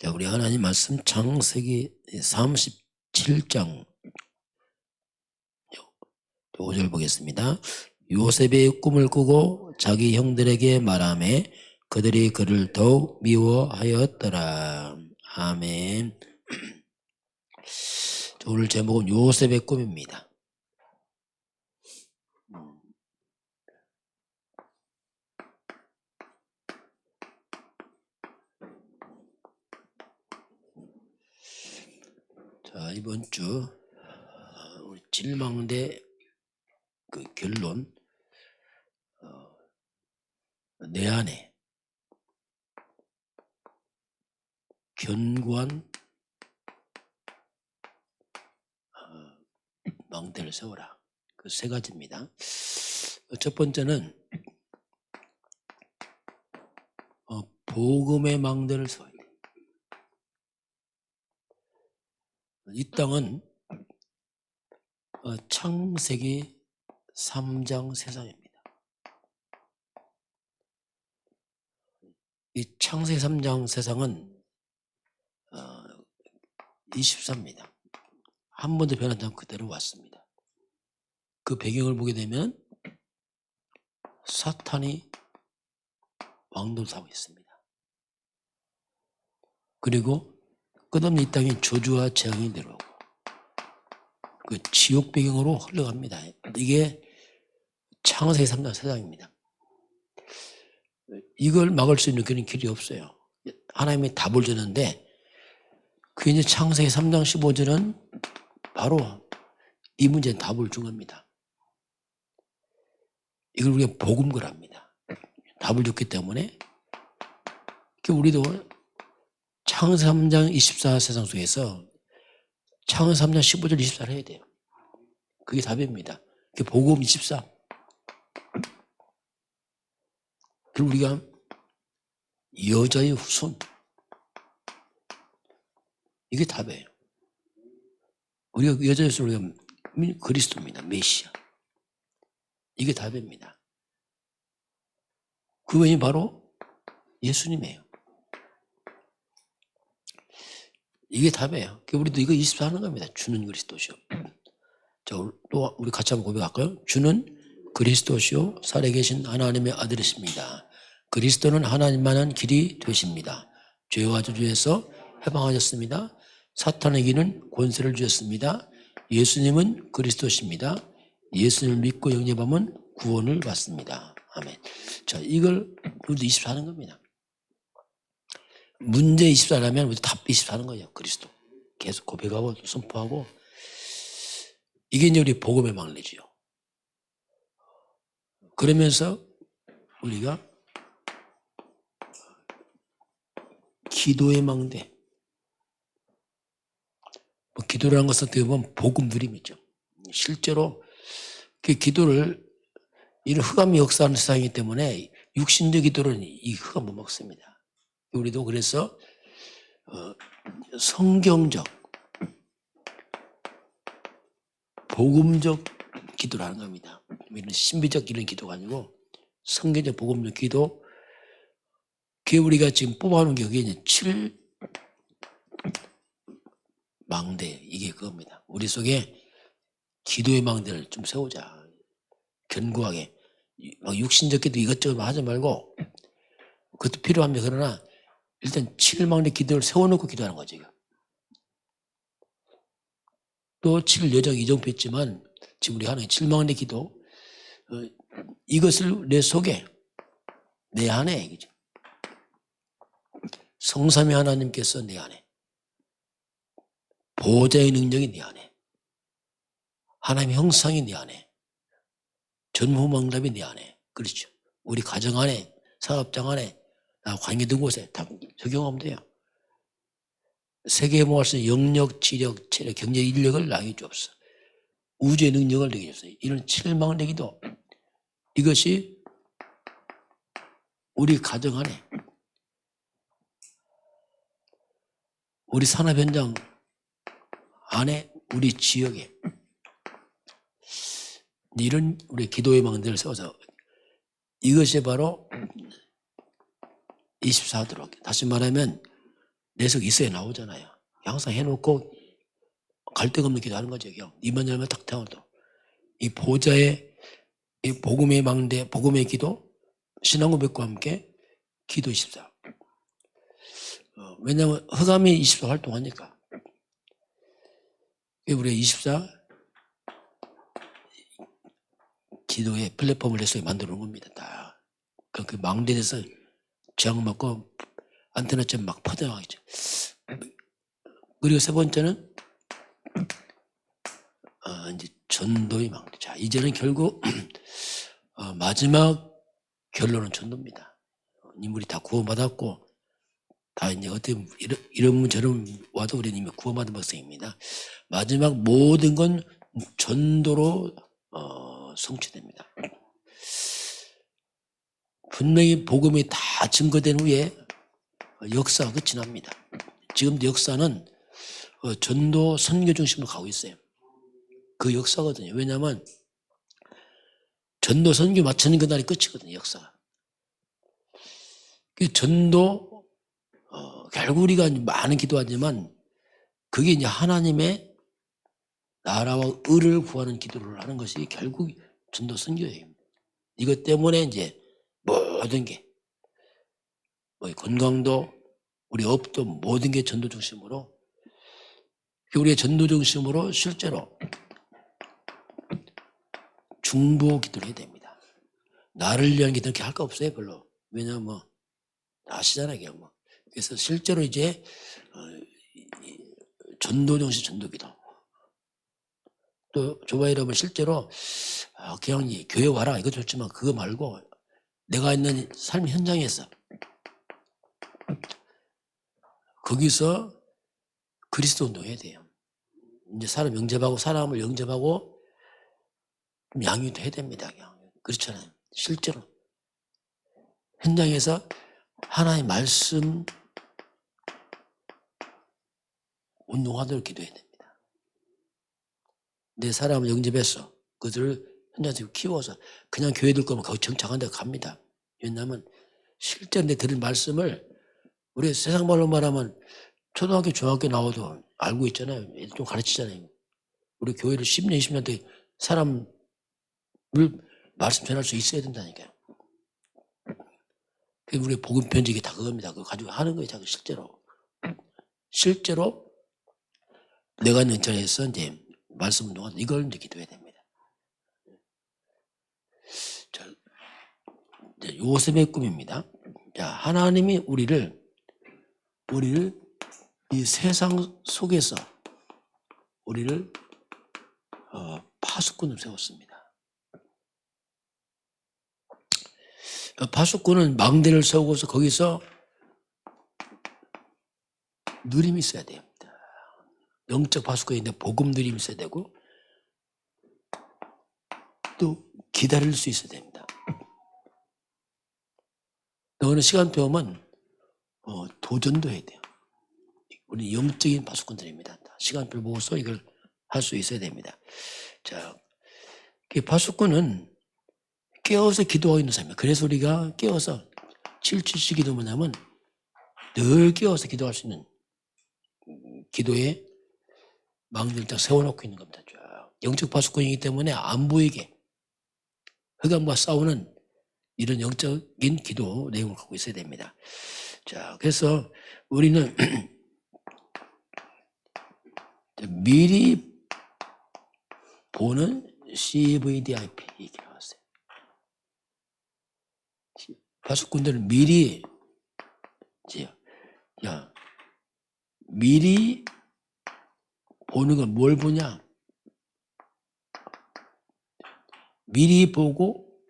자, 우리 하나님 말씀 창세기 37장 5절 보겠습니다. 요셉의 꿈을 꾸고 자기 형들에게 말하며 그들이 그를 더욱 미워하였더라. 아멘. 오늘 제목은 요셉의 꿈입니다. 자, 이번 주 우리 질망대 그 결론, 내 안에 견고한 망대를 세워라. 그 세 가지입니다. 첫 번째는 복음의 망대를 세워야 돼. 이 땅은 창세기 3장 세상입니다. 이 창세기 3장 세상은 24입니다. 한 번도 변하지 않고 그대로 왔습니다. 그 배경을 보게 되면 사탄이 왕노릇하고 있습니다. 그리고 끝없는 이 땅에 저주와 재앙이 내려오고 그 지옥 배경으로 흘러갑니다. 이게 창세기 3장 세상입니다. 이걸 막을 수 있는 그런 길이 없어요. 하나님이 답을 주는데 그 이제 창세기 3장 15절은 바로 이 문제에 답을 준 겁니다. 이걸 우리가 복음거랍니다. 답을 줬기 때문에 우리도 창세기 3장 24 세상 속에서 창세기 3장 15절 24를 해야 돼요. 그게 답입니다. 그게 복음 24. 그리고 우리가 여자의 후손, 이게 답이에요. 우리가 여자의 후손, 우리가 그리스도입니다. 메시아. 이게 답입니다. 그 외에 바로 예수님이에요. 이게 답이에요. 우리도 이거 24 하는 겁니다. 주는 그리스도시오. 자, 또 우리 같이 한번 고백할까요? 주는 그리스도시오 살아계신 하나님의 아들이십니다. 그리스도는 하나님만한 길이 되십니다. 죄와 저주에서 해방하셨습니다. 사탄에게는 권세를 주셨습니다. 예수님은 그리스도십니다. 예수님을 믿고 영접하면 구원을 받습니다. 아멘. 자, 이걸 우리도 24 하는 겁니다. 문제 24라면 우리도 답 24 하는 거예요. 그리스도. 계속 고백하고 선포하고. 이게 이제 우리 복음의 막내지요. 그러면서 우리가 기도의 망대. 기도라는 것은 어떻게 보면 복음 누림이죠. 실제로 그 기도를 이런 흑암이 역사하는 세상이기 때문에 육신적 기도는 이 흑암 못 먹습니다. 우리도 그래서 성경적, 복음적 기도를 하는 겁니다. 이런 신비적 이런 기도가 아니고 성경적 복음적 기도. 그게 우리가 지금 뽑아놓은 게 그게 이제 7망대, 이게 그겁니다. 우리 속에 기도의 망대를 좀 세우자. 견고하게. 막 육신적 기도 이것저것 하지 말고, 그것도 필요합니다. 그러나 일단 7망대 기도를 세워놓고 기도하는 거죠. 또 7여정 이정표 있지만 지금 우리 하는 7망대 기도, 이것을 내 속에, 내 안에, 얘기죠. 성삼위 하나님께서 내 안에, 보호자의 능력이 내 안에, 하나님의 형상이 내 안에, 전후망답이 내 안에, 그렇죠. 우리 가정 안에, 사업장 안에, 관계된 곳에 다 적용하면 돼요. 세계에 모을 수 있는 영력, 지력, 체력, 경제, 인력을 나에게 주옵소서. 우주의 능력을 내게 주옵소서. 이런 7망대기도 이것이 우리 가정 안에, 우리 산업 현장 안에, 우리 지역에 이런 우리 기도의 망대를 세워서 이것이 바로 24 하도록. 다시 말하면 내석 있어야 나오잖아요. 항상 해놓고 갈 데가 없는 기도하는 거죠. 그냥 입만 열면 딱 태워도 이 보좌의 이 복음의 망대, 복음의 기도, 신앙 고백과 함께 기도 24. 왜냐하면 허감이 24 활동하니까. 우리가 24 기도의 플랫폼을 해서 만들어 놓은 겁니다. 다. 그 망대에서 저항 맞고 안테나처럼 막 퍼져나가겠죠. 그리고 세 번째는 이제 전도의 망대. 자, 이제는 결국 마지막 결론은 전도입니다. 인물이 다 구원받았고 다 이제 어떻게 이런 저런 와도 우리는 이미 구원받은 백성입니다. 마지막 모든 건 전도로 성취됩니다. 분명히 복음이 다 증거된 후에 역사가 끝이 납니다. 지금도 역사는 전도 선교 중심으로 가고 있어요. 그 역사거든요. 왜냐하면 전도 선교 마치는 그날이 끝이거든요. 역사가. 그 전도 결국 우리가 많은 기도하지만 그게 이제 하나님의 나라와 의를 구하는 기도를 하는 것이 결국 전도 선교예요. 이것 때문에 이제 모든 게 건강도 우리 업도 모든 게 전도 중심으로 우리의 전도 중심으로 실제로 중보 기도를 해야 됩니다. 나를 위한 기도는 이렇게 할 거 없어요 별로. 왜냐하면 아시잖아요. 그냥 뭐. 그래서 실제로 이제 전도 중심 전도 기도. 또 조바 여러분 실제로 그냥 교회 와라 이거 좋지만 그거 말고 내가 있는 삶 현장에서 거기서 그리스도 운동해야 돼요. 이제 사람 영접하고 사람을 영접하고 양육도 해야 됩니다. 그렇잖아요. 실제로 현장에서 하나의 말씀 운동하도록 기도해야 됩니다. 내 사람을 영접해서 그들을 현장에서 키워서 그냥 교회 들 거면 거기 정착한 데 갑니다. 왜냐하면 실제로 내 들은 말씀을 우리 세상 말로 말하면 초등학교 중학교 나와도 알고 있잖아요. 애들 좀 가르치잖아요. 우리 교회를 10년 20년 때 사람을 말씀 전할 수 있어야 된다니까요. 우리 복음 편지기 다 그겁니다. 그거 가지고 하는 거예요. 자꾸 실제로 내가 있는 전에서 이제 말씀 운동하는 이걸 이제 기도해야 됩니다. 자, 이제 요셉의 꿈입니다. 자, 하나님이 우리를 이 세상 속에서 우리를 파수꾼을 세웠습니다. 파수꾼은 망대를 세우고서 거기서 누림이 있어야 됩니다. 영적 파수꾼인데 복음 누림이 있어야 되고 또 기다릴 수 있어야 됩니다. 어느 시간표면 도전도 해야 돼요. 우리 영적인 파수꾼들입니다. 시간표를 보고서 이걸 할 수 있어야 됩니다. 자, 이 파수꾼은 깨어서 기도하고 있는 사람이에요. 그래서 우리가 깨어서 777 기도 뭐냐면 늘 깨어서 기도할 수 있는 기도에 망대를 딱 세워놓고 있는 겁니다. 영적 파수꾼이기 때문에 안 보이게 흑암과 싸우는 이런 영적인 기도 내용을 갖고 있어야 됩니다. 자, 그래서 우리는 미리 보는 CVDIP 이렇게 나왔어요. 파수꾼들은 미리 미리 보는 건 뭘 보냐? 미리 보고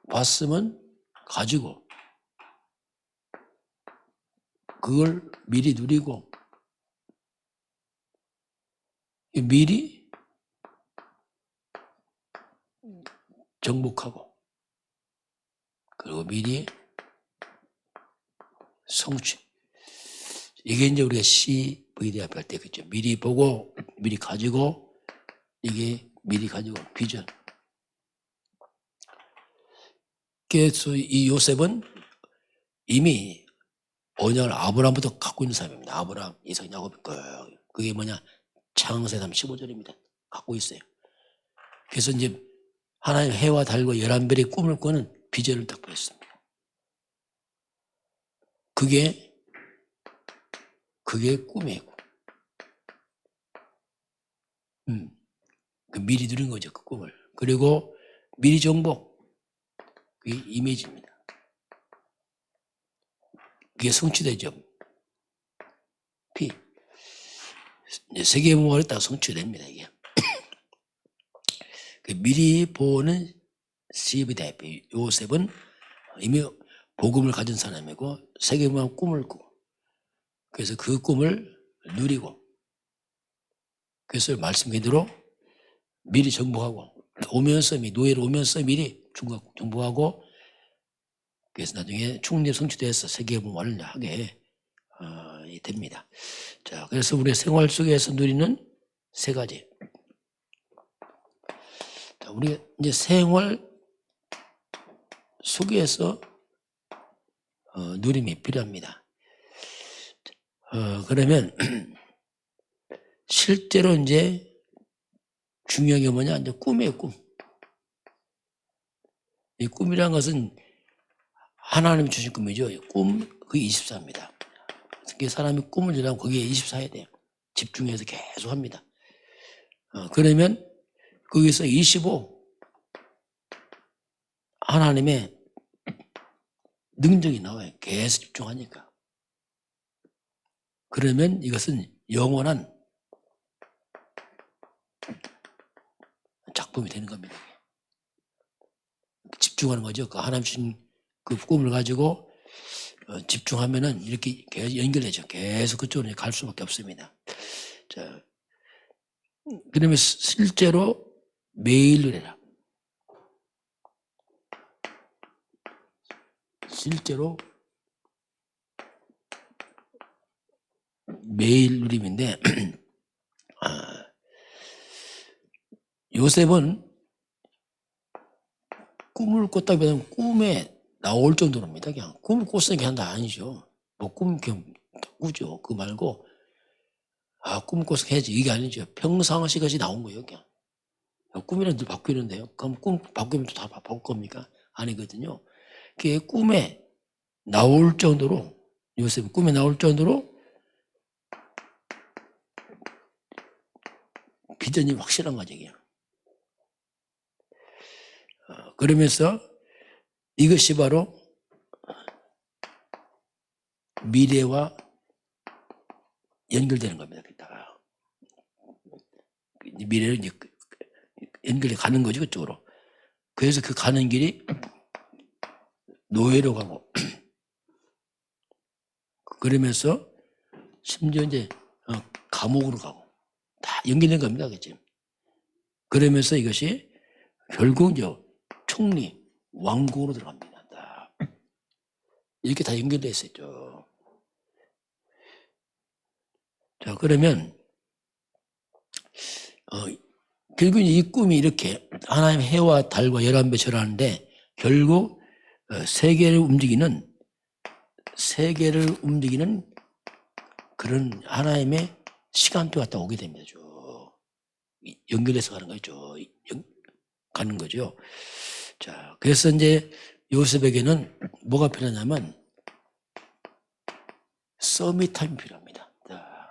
봤으면 가지고 그걸 미리 누리고 미리 정복하고 그리고 미리 성취. 이게 이제 우리가 CVDIP 할 때 그죠. 미리 보고 미리 가지고 이게 미리 가지고 비전. 그래서 이 요셉은 이미 언약을 아브라함부터 갖고 있는 사람입니다. 아브라함, 이삭, 야곱 거예요. 그게 뭐냐? 창세기 15절입니다. 갖고 있어요. 그래서 이제 하나님 해와 달과 11별의 꿈을 꾸는 비전을 딱 보였습니다. 그게 꿈이에요. 그 미리 누린 거죠. 그 꿈을. 그리고 미리 정복. 그게 이미지입니다. 그게 성취되죠. 세계문화를 딱 성취됩니다. 이게. 그 미리 보는 시브대 요셉은 이미 복음을 가진 사람이고 세계문화 꿈을 꾸고 그래서 그 꿈을 누리고 그래서 말씀 그대로 미리 정복하고 노예로 오면서 미리 정복하고 그래서 나중에 충립 성취돼서 세계문화를 하게 됩니다. 자, 그래서 우리 생활 속에서 누리는 세 가지. 자, 우리 이제 생활 속에서 누림이 필요합니다. 그러면 실제로 이제 중요한 게 뭐냐? 이제 꿈이에요, 꿈. 이 꿈이라는 것은 하나님이 주신 꿈이죠. 꿈, 그게 24입니다. 사람이 꿈을 주려면 거기에 24해야 돼요. 집중해서 계속 합니다. 그러면 거기서 25 하나님의 능력이 나와요. 계속 집중하니까. 그러면 이것은 영원한 작품이 되는 겁니다. 집중하는 거죠. 그 하나님 주신 그 꿈을 가지고 집중하면은 이렇게 계속 연결되죠. 계속 그쪽으로 갈 수밖에 없습니다. 자, 그러면 실제로 매일 누려라. 실제로 매일 누림인데 요셉은 꿈을 꿨다기보다는 꿈에 나올 정도로입니다. 그냥 꿈을 꿨으니까 한다 아니죠. 뭐 꿈 그냥 꾸죠. 그거 말고 꿈을 꿔서 해야지 이게 아니죠. 평상시 것이 나온 거예요. 그냥 꿈이란 늘 바뀌는데요. 그럼 꿈 바뀌면 또 다 바꿀 겁니까? 아니거든요. 그게 꿈에 나올 정도로 요셉은 꿈에 나올 정도로 비전이 확실한 거죠. 그냥. 그러면서 이것이 바로 미래와 연결되는 겁니다. 미래를 이제 연결해 가는 거죠, 그쪽으로. 그래서 그 가는 길이 노예로 가고, 그러면서 심지어 이제 감옥으로 가고, 다 연결된 겁니다, 그치? 그러면서 이것이 결국 이제 총리, 왕국으로 들어갑니다. 이렇게 다 연결되어 있었죠. 자, 그러면, 결국 이 꿈이 이렇게 하나님의 해와 달과 11배 절하는데 결국 세계를 움직이는 그런 하나님의 시간표 갔다 오게 됩니다. 연결해서 가는 거죠. 가는 거죠. 자, 그래서 이제 요셉에게는 뭐가 필요하냐면 서밋 타임이 필요합니다. 자,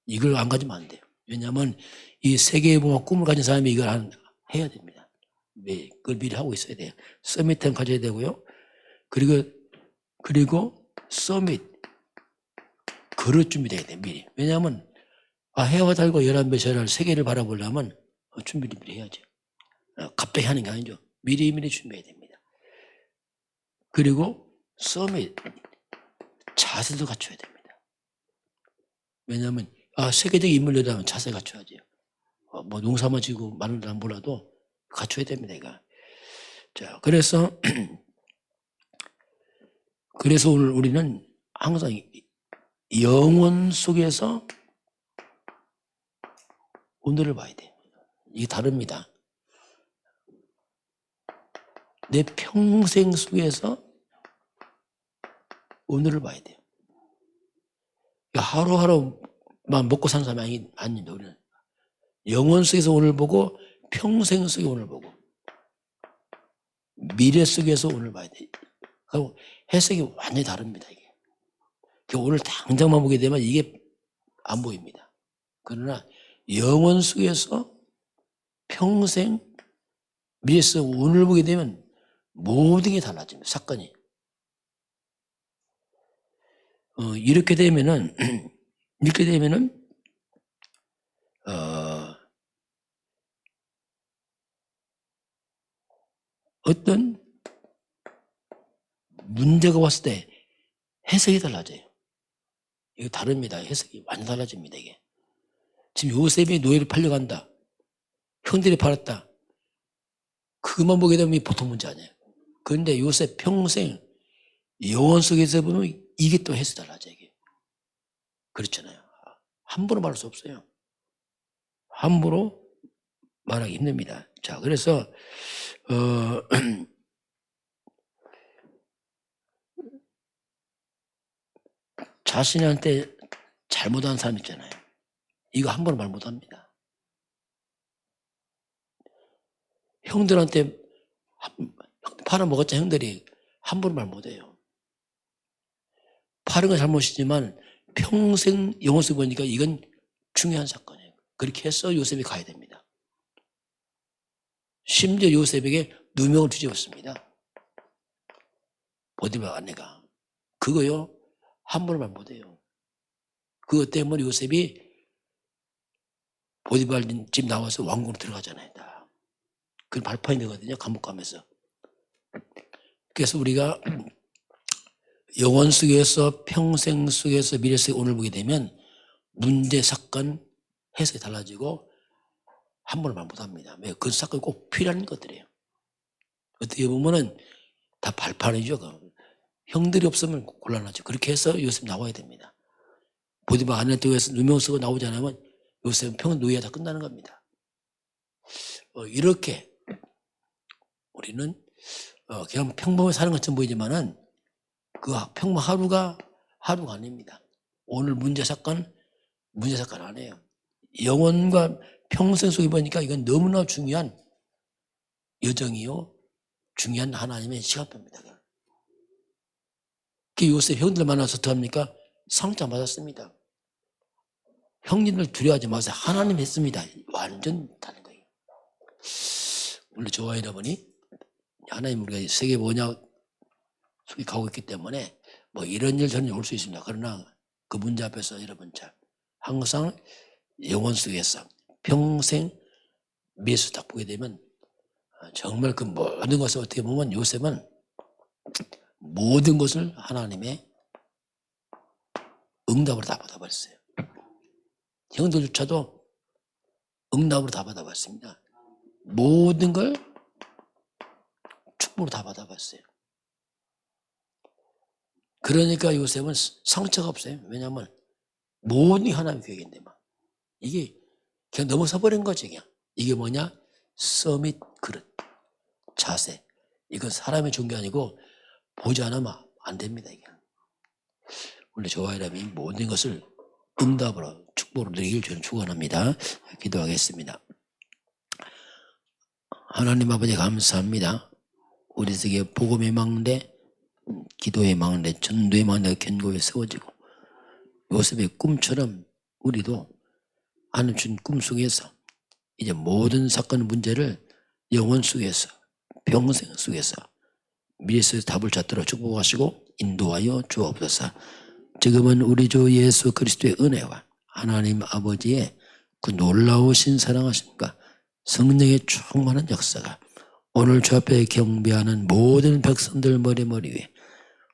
이걸 안 가지면 안 돼요. 왜냐하면 이 세계의 꿈을 가진 사람이 이걸 해야 됩니다. 그걸 미리 하고 있어야 돼요. 서밋 타임 가져야 되고요. 그리고 서밋 그릇 준비돼야 돼요. 미리. 왜냐하면 해와 달과 11배 절할 세계를 바라보려면 준비를 미리 해야죠. 갑자기 하는 게 아니죠. 미리 준비해야 됩니다. 그리고 서밋 자세도 갖춰야 됩니다. 왜냐하면 세계적 인물이라면 자세 갖춰야죠. 뭐 농사만 지고 많은 사람 몰라도 갖춰야 됩니다. 이거. 자, 그래서 오늘 우리는 항상 영혼 속에서 오늘을 봐야 돼요. 이게 다릅니다. 내 평생 속에서 오늘을 봐야 돼요. 하루하루만 먹고 사는 사람이 아닙니다. 우리는 영원 속에서 오늘 보고 평생 속에 오늘 보고 미래 속에서 오늘 봐야 돼요. 그리고 해석이 완전히 다릅니다. 이게. 오늘 당장만 보게 되면 이게 안 보입니다. 그러나 영원 속에서 평생 미래 속 오늘 보게 되면 모든 게 달라집니다. 사건이. 이렇게 되면은 어떤 문제가 왔을 때 해석이 달라져요. 이거 다릅니다. 해석이 완전 달라집니다. 이게. 지금 요셉이 노예를 팔려간다. 형들이 팔았다. 그것만 보게 되면 보통 문제 아니에요. 그런데 요셉 평생 영원 속에서 보면 이게 또 해석이 달라져요. 이게. 그렇잖아요. 함부로 말할 수 없어요. 함부로 말하기 힘듭니다. 자, 그래서 자신한테 잘못한 사람 있잖아요. 이거 함부로 말 못합니다. 형들한테 팔아먹었자 형들이 함부로 말 못해요. 팔은 건 잘못이지만 평생 영혼 속에 보니까 이건 중요한 사건이에요. 그렇게 해서 요셉이 가야 됩니다. 심지어 요셉에게 누명을 뒤집었습니다. 보디발 아내가. 그거요 함부로 말 못해요. 그것 때문에 요셉이 보디발 집 나와서 왕궁으로 들어가잖아요. 그 발판이 되거든요. 감옥 가면서. 그래서 우리가 영원 속에서 평생 속에서 미래 속에 오늘 보게 되면 문제, 사건, 해석이 달라지고 함부로 말 못합니다. 왜? 그 사건이 꼭 필요한 것들이에요. 어떻게 보면은 다 발판이죠. 형들이 없으면 곤란하죠. 그렇게 해서 요셉 나와야 됩니다. 보디발 아내한테 의해서 누명 쓰고 나오지 않으면 요셉은 평생 노예가 다 끝나는 겁니다. 이렇게 우리는 그냥 평범하게 사는 것처럼 보이지만은 그 평범 하루가 아닙니다. 오늘 문제 사건 아니에요. 영혼과 평생 속에 보니까 이건 너무나 중요한 여정이요. 중요한 하나님의 시간표입니다. 그 요셉 형들 만나서 어떻게 합니까? 상장 받았습니다. 형님들 두려워하지 마세요. 하나님 했습니다. 완전 다른 거예요. 원래 저와 여러분이 하나님 우리가 세계 번역 속에 가고 있기 때문에 뭐 이런 일 저런 일 올 수 있습니다. 그러나 그 문제 앞에서 여러분 항상 영혼 속에서 평생 미래에서 딱 보게 되면 정말 그 모든 것을 어떻게 보면 요셉은 모든 것을 하나님의 응답으로 다 받아버렸어요. 형들조차도 응답으로 다 받아봤습니다. 모든 걸 축복으로 다 받아봤어요. 그러니까 요셉은 상처가 없어요. 왜냐하면 모든 게 하나님의 계획인데 막 이게 그냥 넘어서 버린 거지 그냥. 이게 뭐냐? 서밋 그릇, 자세. 이건 사람의 좋은 게 아니고 보지 않으면 안 됩니다. 이게. 원래 저와 여러분이 모든 것을 응답으로 축복으로 누리길 저는 축원합니다. 기도하겠습니다. 하나님 아버지 감사합니다. 우리 세계 복음의 망대, 기도의 망대, 전도의 망대가 견고히 세워지고 요셉의 꿈처럼 우리도 하나님 준 꿈 속에서 이제 모든 사건 문제를 영혼 속에서 평생 속에서 미래 속에서 답을 찾도록 축복하시고 인도하여 주옵소서. 지금은 우리 주 예수 그리스도의 은혜와 하나님 아버지의 그 놀라우신 사랑하심과 성령의 충만한 역사가 오늘 주 앞에 경배하는 모든 백성들 머리 위에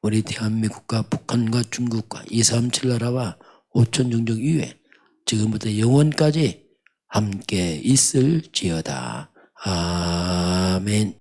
우리 대한민국과 북한과 중국과 237 나라와 5천 종족 위에 지금부터 영원까지 함께 있을지어다. 아멘.